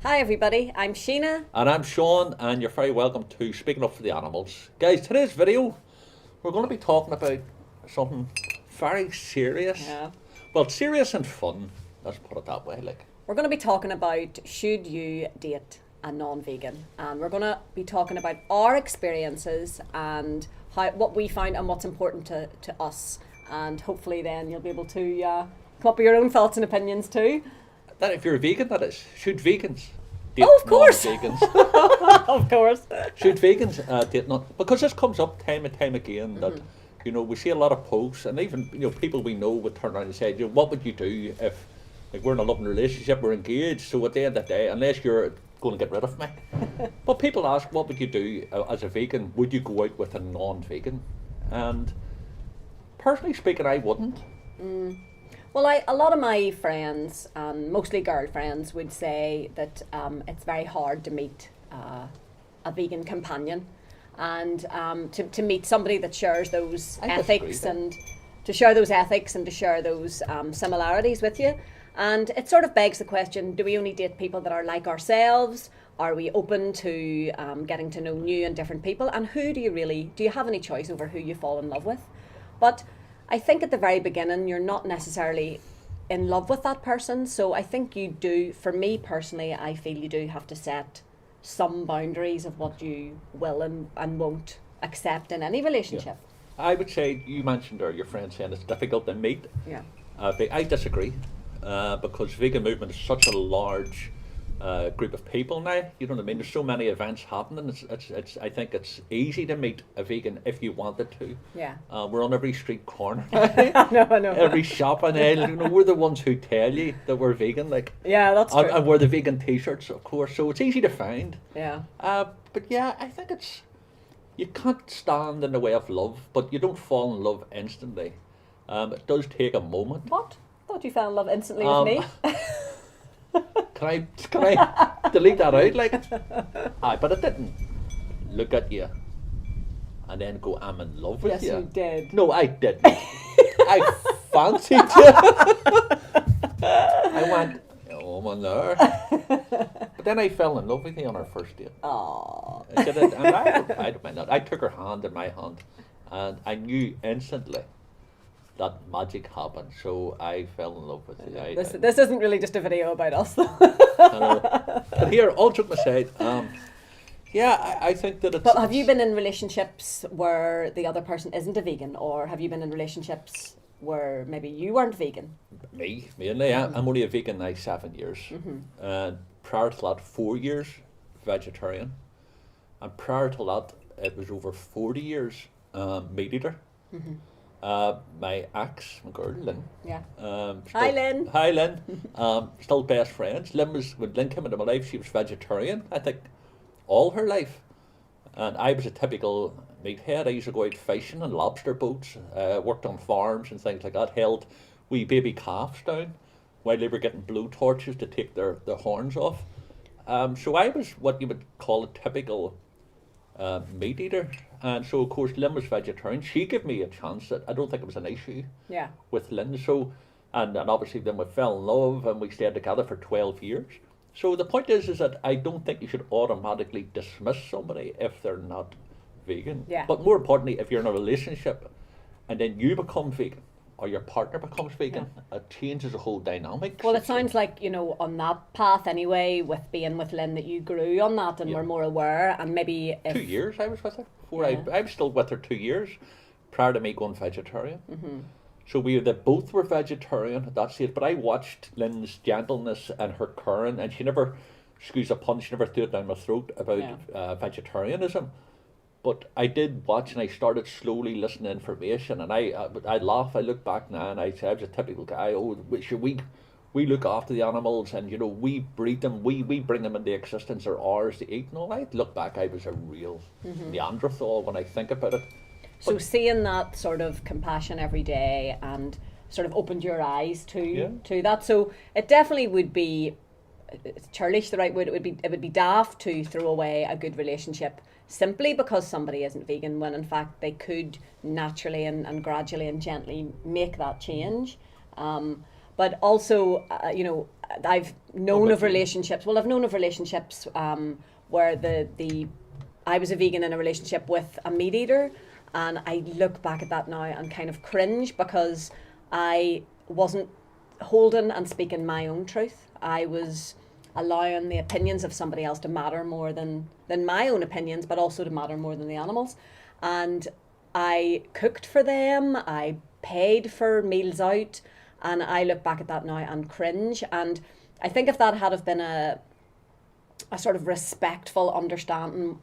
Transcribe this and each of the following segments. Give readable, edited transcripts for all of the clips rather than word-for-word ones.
Hi everybody, I'm Sheena. And I'm Sean, and you're very welcome to Speaking Up for the Animals. Guys, today's video, we're going to be talking about something very serious. Yeah. Well, serious and fun, let's put it that way. We're going to be talking about should you date a non-vegan, and we're going to be talking about our experiences and what we found and what's important to us, and hopefully then you'll be able to come up with your own thoughts and opinions too. That if you're a vegan, that is, should vegans date Oh, of course. non-vegans? Of course. Should vegans date non? Because this comes up time and time again that, we see a lot of posts, and even, people we know would turn around and say, what would you do if, we're in a loving relationship, we're engaged, so at the end of the day, unless you're going to get rid of me. But people ask, what would you do as a vegan? Would you go out with a non-vegan? And personally speaking, I wouldn't. Well, a lot of my friends, mostly girlfriends, would say that it's very hard to meet a vegan companion, and to meet somebody that shares those ethics and to share those similarities with you. And it sort of begs the question, do we only date people that are like ourselves? Are we open to getting to know new and different people? And do you have any choice over who you fall in love with? But I think at the very beginning, you're not necessarily in love with that person. So I think you do, for me personally, I feel you do have to set some boundaries of what you will and won't accept in any relationship. Yeah. I would say, you mentioned there, your friend saying it's difficult to meet. Yeah. I disagree, because vegan movement is such a large group of people now. You know what I mean? There's so many events happening. I think it's easy to meet a vegan if you wanted to. Yeah. We're on every street corner. I know. Every shopping aisle. We're the ones who tell you that we're vegan. Yeah, that's true. And we're the vegan T-shirts, of course. So it's easy to find. Yeah. But yeah, I think you can't stand in the way of love, but you don't fall in love instantly. It does take a moment. What? I thought you fell in love instantly with me. Can I delete that out? Aye, but I didn't look at you and then go, I'm in love with you. Yes, you did. No, I didn't. I fancied you. I went, oh, I'm in there. But then I fell in love with you on our first date. Aww. I don't mind that. I took her hand in my hand, and I knew instantly that magic happened, so I fell in love with you. This isn't really just a video about us, though. But here, all joke aside, I think that it's... But have you been in relationships where the other person isn't a vegan, or have you been in relationships where maybe you weren't vegan? Me, mainly. I'm only a vegan now 7 years. And prior to that, 4 years vegetarian. And prior to that, it was over 40 years meat eater. My ex, my girl, Lynn. Yeah. Hi, Lynn. Hi, Lynn. Still best friends. When Lynn came into my life, she was vegetarian, I think, all her life. And I was a typical meathead. I used to go out fishing on lobster boats, worked on farms and things like that, held wee baby calves down while they were getting blow torches to take their horns off. So I was what you would call a typical meat eater. And so, of course, Lynn was vegetarian. She gave me a chance. That I don't think it was an issue with Lynn. So, and obviously then we fell in love and we stayed together for 12 years. So the point is that I don't think you should automatically dismiss somebody if they're not vegan. Yeah. But more importantly, if you're in a relationship and then you become vegan or your partner becomes vegan, it changes the whole dynamic. Well, it sounds like, on that path anyway, with being with Lynn, that you grew on that and were more aware, and maybe... 2 years I was with her. I was still with her 2 years prior to me going vegetarian. So they both were vegetarian at that stage, but I watched Lynn's gentleness and her caring, and she never squeezed a punch, she never threw it down my throat about vegetarianism. But I did watch, and I started slowly listening to information, and I laugh, I look back now, and I say I was a typical guy. We look after the animals, and we breed them, we bring them into existence, they're ours to eat. No, I look back, I was a real Neanderthal when I think about it. So seeing that sort of compassion every day and sort of opened your eyes to that. So it definitely would be, it's churlish the right word, it would be daft to throw away a good relationship simply because somebody isn't vegan, when in fact they could naturally and gradually and gently make that change. But also, I've known about of you? relationships. Well, I've known of relationships where I was a vegan in a relationship with a meat eater, and I look back at that now and kind of cringe because I wasn't holding and speaking my own truth. I was allowing the opinions of somebody else to matter more than my own opinions, but also to matter more than the animals. And I cooked for them, I paid for meals out, and I look back at that now and cringe. And I think if that had have been a sort of respectful, understanding,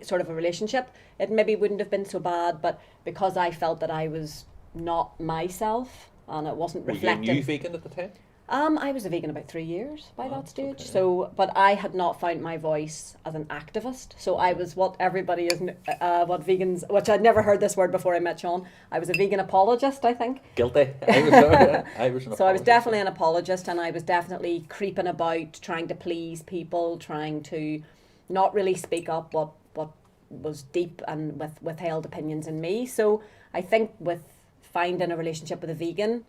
sort of a relationship, it maybe wouldn't have been so bad. But because I felt that I was not myself and it wasn't Were you a reflecting. new vegan at the time? I was a vegan about 3 years by that stage. okay. So, but I had not found my voice as an activist. So I was what everybody is, what vegans, which I'd never heard this word before I met Sean. I was a vegan apologist, I think. Guilty. I was an So I was apologist. definitely an apologist, and I was definitely creeping about, trying to please people, trying to not really speak up what was deep and with withheld opinions in me. So I think with finding a relationship with a vegan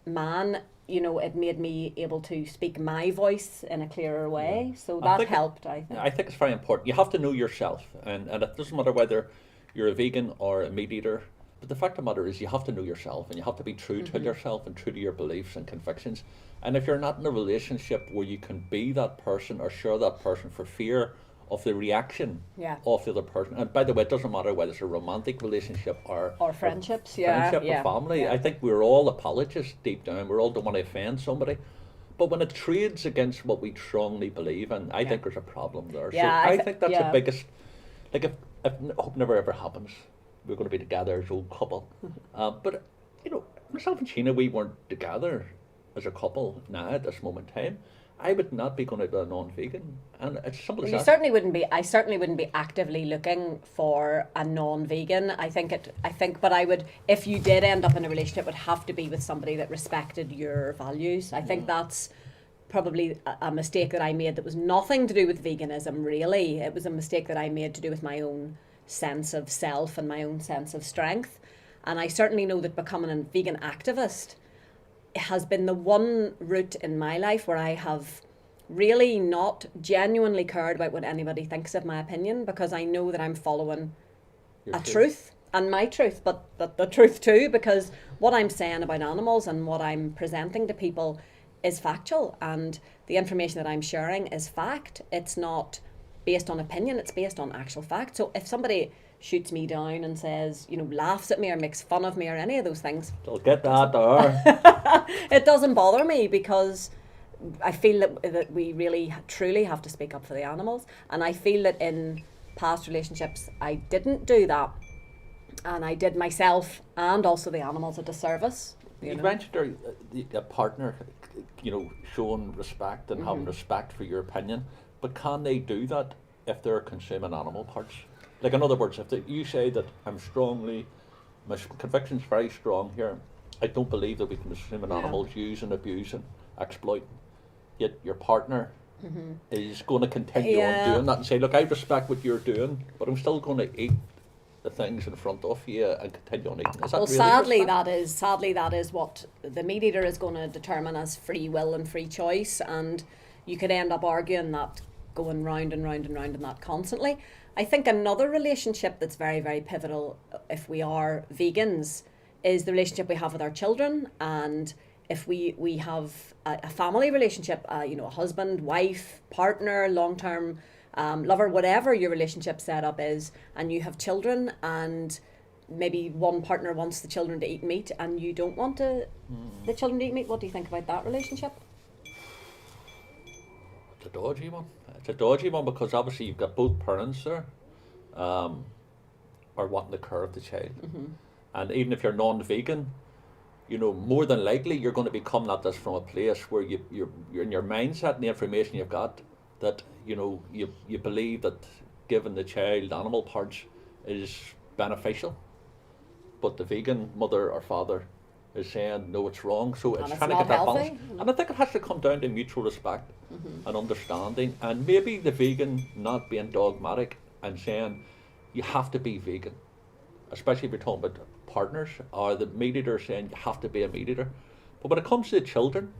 man, it made me able to speak my voice in a clearer way. So I that think helped, I think. I think it's very important. You have to know yourself, and it doesn't matter whether you're a vegan or a meat eater. But the fact of the matter is, you have to know yourself, and you have to be true to yourself and true to your beliefs and convictions. And if you're not in a relationship where you can be that person or share that person for fear of the reaction Yeah. of the other person, and by the way, it doesn't matter whether it's a romantic relationship or Friendships, friendship yeah. or family. Yeah. I think we're all apologists deep down. We're all don't want to offend somebody. But when it trades against what we strongly believe in, I think there's a problem there. Yeah, so I I thi- think that's yeah. the biggest, like if I hope never ever happens, we're going to be together as old couple. But, myself and Sheena, we weren't together as a couple now at this moment in time. I would not be going out with a non-vegan. And it's simple as You that. certainly wouldn't be. I certainly wouldn't be actively looking for a non-vegan. I think, but I would. If you did end up in a relationship, it would have to be with somebody that respected your values. I think that's probably a mistake that I made. That was nothing to do with veganism. Really, it was a mistake that I made to do with my own sense of self and my own sense of strength. And I certainly know that becoming a vegan activist has been the one route in my life where I have really not genuinely cared about what anybody thinks of my opinion, because I know that I'm following Your a truth and my truth, but the truth too, because what I'm saying about animals and what I'm presenting to people is factual, and the information that I'm sharing is fact. It's not based on opinion, it's based on actual fact. So if somebody shoots me down and says, laughs at me or makes fun of me or any of those things, So get that there. it doesn't bother me, because I feel that we really truly have to speak up for the animals. And I feel that in past relationships I didn't do that, and I did myself and also the animals a disservice. You mentioned a partner, showing respect and having respect for your opinion, but can they do that if they're consuming animal parts? Like, in other words, if you say that my conviction's very strong here, I don't believe that we can consume animals, using, abusing, exploiting, yet your partner is going to continue on doing that and say, look, I respect what you're doing, but I'm still going to eat the things in front of you and continue on eating. Is that Well, really sadly that is what the meat eater is going to determine as free will and free choice, and you could end up arguing that, going round and round and round in that constantly. I think another relationship that's very, very pivotal if we are vegans is the relationship we have with our children. And if we have a family relationship, a husband, wife, partner, long-term lover, whatever your relationship setup is, and you have children, and maybe one partner wants the children to eat meat and you don't want the children to eat meat, what do you think about that relationship? It's a dodgy one. It's a dodgy one because obviously you've got both parents there are wanting the care of the child. And even if you're non-vegan, more than likely you're going to be coming at this from a place where you're in your mindset and the information you've got that, you believe that giving the child animal parts is beneficial. But the vegan mother or father is saying, no, it's wrong. So it's And it's trying to not get that healthy. balance. And I think it has to come down to mutual respect and understanding, and maybe the vegan not being dogmatic and saying you have to be vegan, especially if you're talking about partners, or the meat eater saying you have to be a meat eater. But when it comes to the children,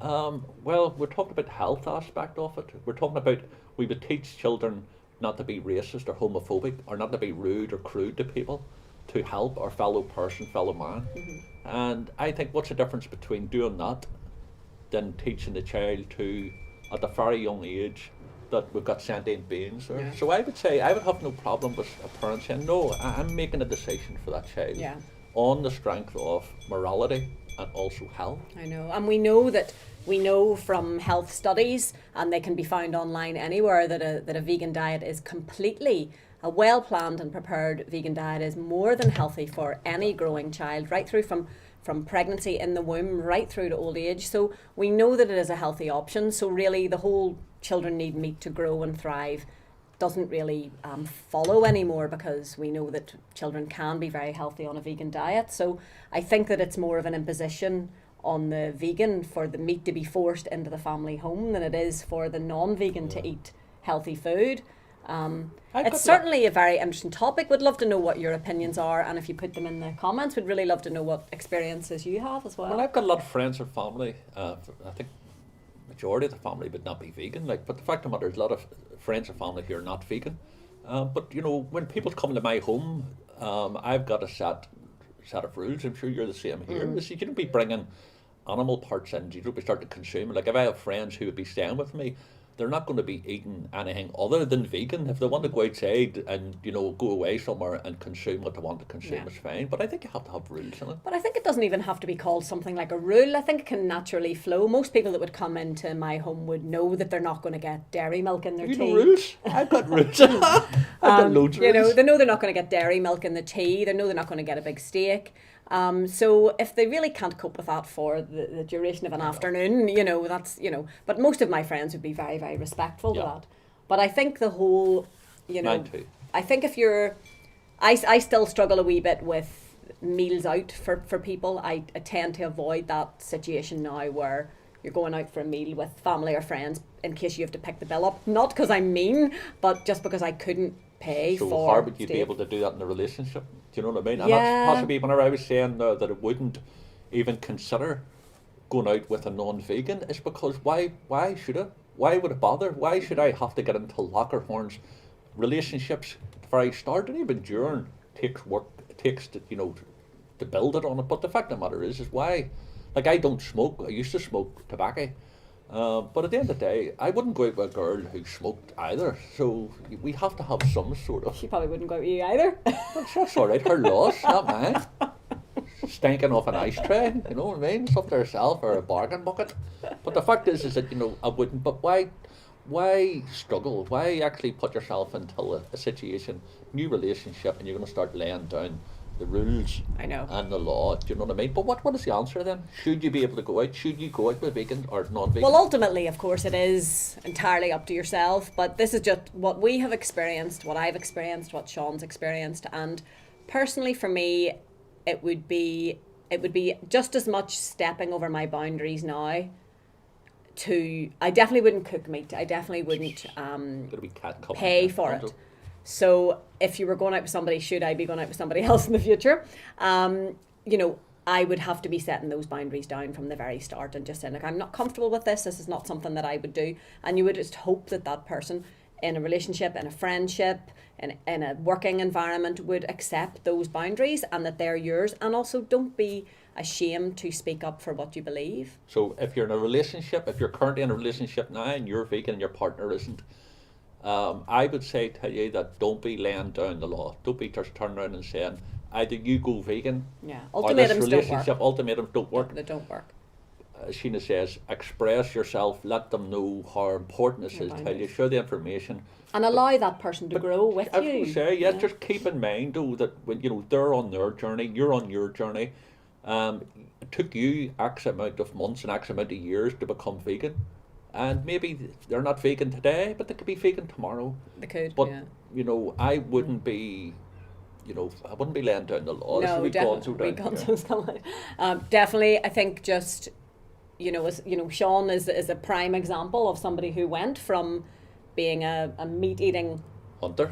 well, we're talking about the health aspect of it. We're talking about we would teach children not to be racist or homophobic or not to be rude or crude to people, to help our fellow person, fellow man. And I think what's the difference between doing that than teaching the child to, at a very young age, that we've got sentient beings there. Yeah. So I would say I would have no problem with a parent saying, no, I'm making a decision for that child Yeah. on the strength of morality and also health. I know, and we know from health studies, and they can be found online anywhere, that a vegan diet is completely, a well planned and prepared vegan diet is more than healthy for any growing child, right through from pregnancy in the womb right through to old age. So we know that it is a healthy option. So really the whole children need meat to grow and thrive doesn't really follow anymore, because we know that children can be very healthy on a vegan diet. So I think that it's more of an imposition on the vegan for the meat to be forced into the family home than it is for the non-vegan to eat healthy food. It's certainly a very interesting topic. Would love to know what your opinions are, and if you put them in the comments, we'd really love to know what experiences you have as well. Well, I've got a lot of friends and family. I think majority of the family would not be vegan. But the fact of the matter is, a lot of friends and family here are not vegan. But you know, when people come to my home, I've got a set of rules. I'm sure you're the same here. You don't be bringing animal parts in. You don't be starting to consume. Like if I have friends who would be staying with me, they're not going to be eating anything other than vegan. If they want to go outside and, you know, go away somewhere and consume what they want to consume, it's fine. But I think you have to have rules in it. But I think it doesn't even have to be called something like a rule. I think it can naturally flow. Most people that would come into my home would know that they're not going to get dairy milk in their tea. You know rules? I've got rules. I've got loads of rules. You know, they know they're not going to get dairy milk in the tea. They know they're not going to get a big steak. So if they really can't cope with that for the duration of an afternoon, you know, that's, you know, but most of my friends would be very, very respectful to that. But I think the whole, you know, Mine too. I think if you're, I still struggle a wee bit with meals out for people. I tend to avoid that situation now where you're going out for a meal with family or friends in case you have to pick the bill up. Not because I'm mean, but just because I couldn't pay so for how would you steak. be able to do that in a relationship? Do you know what I mean? And Yeah. that's possibly whenever I was saying that I wouldn't even consider going out with a non-vegan, is because why should I? Why would it bother? Why should I have to get into lockerhorns relationships at the very start, and even during takes work, takes to, you know, to build it on it. But the fact of the matter is why, like, I don't smoke. I used to smoke tobacco. But at the end of the day, I wouldn't go out with a girl who smoked either. So we have to have some sort of... She probably wouldn't go out with you either. That's all right, her loss, not mine. Stinking off an ice tray, you know what I mean? It's up to herself, or a bargain bucket. But the fact is that, you know, I wouldn't. But why struggle? Why actually put yourself into a situation, new relationship, and you're going to start laying down the rules I know. and the law, do you know what I mean? But what is the answer then? Should you be able to go out? Should you go out with vegan or non-vegan? Well, ultimately, of course, it is entirely up to yourself, but this is just what we have experienced, what I've experienced, what Sean's experienced, and personally for me, it would be just as much stepping over my boundaries now to... I definitely wouldn't cook meat. I definitely wouldn't Gotta be cat coming pay in. for it. So if you were going out with somebody, should I be going out with somebody else in the future? You know, I would have to be setting those boundaries down from the very start and just saying, like, I'm not comfortable with this. This is not something that I would do. And you would just hope that that person in a relationship, in a friendship, in a working environment would accept those boundaries and that they're yours. And also don't be ashamed to speak up for what you believe. So if you're in a relationship, if you're currently in a relationship now and you're vegan and your partner isn't, I would say to you that don't be laying down the law. Don't be just turning around and saying either you go vegan Yeah, or this ultimatums don't relationship, work. ultimatums don't work. They don't work. Sheena says, express yourself, let them know how important this Your is, tell you, boundaries. share the information. And allow that person to But grow with I was you. going to say, just keep in mind though that when, you know, they're on their journey, you're on your journey. It took you X amount of months and X amount of years to become vegan. And maybe they're not vegan today, but they could be vegan tomorrow. They could, But, yeah. you know, I wouldn't be, you know, I wouldn't be laying down the law. No, we've gone so definitely. down here. Definitely, I think just, you know, as you know, Sean is a prime example of somebody who went from being a meat eating Hunter.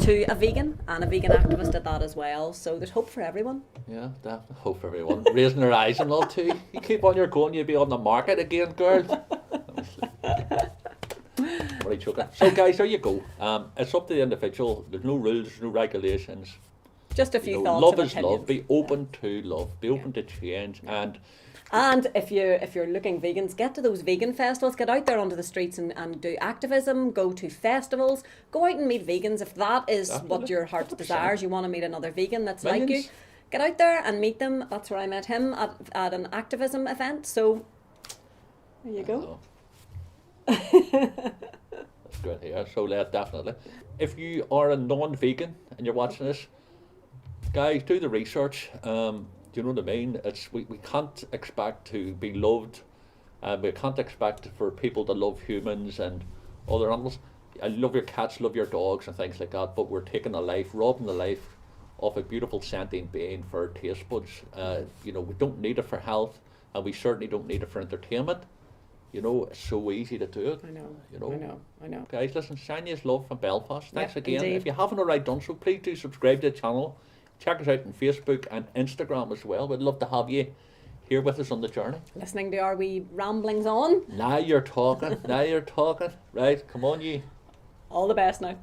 to a vegan and a vegan activist at that as well. So there's hope for everyone. Yeah, definitely. Hope for everyone. Raising their eyes and all too. You keep on your going, you'll be on the market again, girl. Really choking. So guys, there you go. It's up to the individual. There's no rules, there's no regulations. Just a few thoughts. Love and is opinions. love. Be open to love. Be open to change. And if you're looking vegans, get to those vegan festivals, get out there onto the streets and do activism, go to festivals, go out and meet vegans. If that is what your heart 100%. desires, you want to meet another vegan that's Millions. like you, get out there and meet them. That's where I met him at an activism event. So there you go. That's good here. So definitely. If you are a non-vegan and you're watching this, guys, do the research. Do you know what I mean? We can't expect to be loved, and we can't expect for people to love humans and other animals. I love your cats, love your dogs and things like that, but we're taking robbing the life of a beautiful sentient being for our taste buds. We don't need it for health, and we certainly don't need it for entertainment. It's so easy to do it. I know. Guys, listen, Shania's love from Belfast. Thanks again. indeed. If you haven't already done so, please do subscribe to the channel. Check us out on Facebook and Instagram as well. We'd love to have you here with us on the journey. Listening to our wee ramblings on. Now you're talking. Right, come on you. All the best now.